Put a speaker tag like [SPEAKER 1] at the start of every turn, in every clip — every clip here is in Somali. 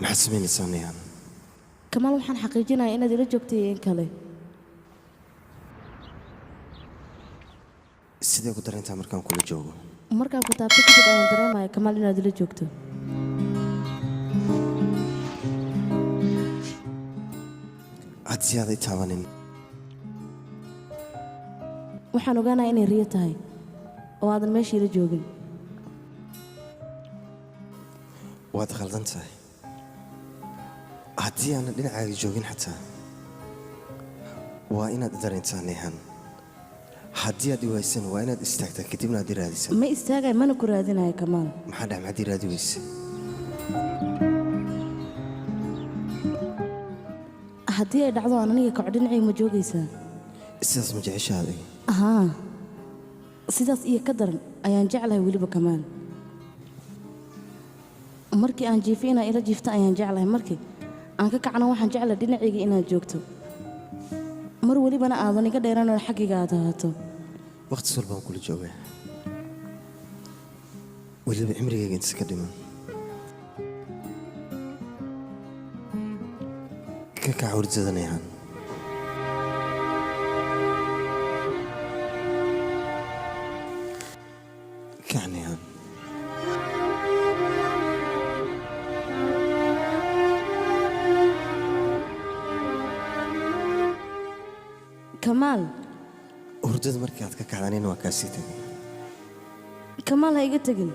[SPEAKER 1] maxaad samaynaysaa Nayaan?
[SPEAKER 2] Kamaal waxaan xaqiijinayaa inaad ila joogtay in kale.
[SPEAKER 1] sidee ku dareentaa markaan kula joogo?
[SPEAKER 2] Markaan ku taabtay kadib ayaan dareemayaa Kamaal inaad ila joogto.
[SPEAKER 1] aad si aaday taabanin.
[SPEAKER 2] waxaan ogaanayaa inay riyo tahay oo aadan meesha ila joogin.
[SPEAKER 1] waad khaldan tahay. haddii aanan dhinacaaga joogin xataa waa inaad i dareentaa Nayaan. haddii aad i waysan waa inaad istaagtaa kadibna aad i raadisaa.
[SPEAKER 2] Ma istaagay mana ku raadinayo Kamaal.
[SPEAKER 1] maxaa dhac maxaad i raadi weyse?
[SPEAKER 2] haddii ay dhacdo aan aniga kaco dhinacay ma joogaysaa?
[SPEAKER 1] sidaas ma jeceshaa adiga?
[SPEAKER 2] ahaa sidaas iyo ka daran ayaan jeclahay weliba Kamaal. markii aan jiifay inaan ila jiifta ayaan jeclahay, markii aan ka kacna waxaan jeclahay dhinacayga inaad joogto, mar welibana aadan iga dheeranoo xaggayga aad ahaato.
[SPEAKER 1] waqti walbaan kula joogaa, weliba cimrigayga inta ka dhiman. ka kaca hurdada Nayaan. kac Nayaan.
[SPEAKER 2] Kamaal,
[SPEAKER 1] hurdada markii aad ka kacdanina waa kaa sii tegay.
[SPEAKER 2] Kamaal ha iga tegin.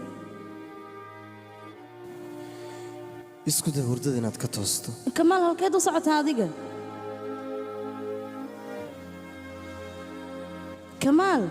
[SPEAKER 1] isku day hurdada inaad ka toosto.
[SPEAKER 2] Kamaal halkeed u socotaa adiga? Kamaal.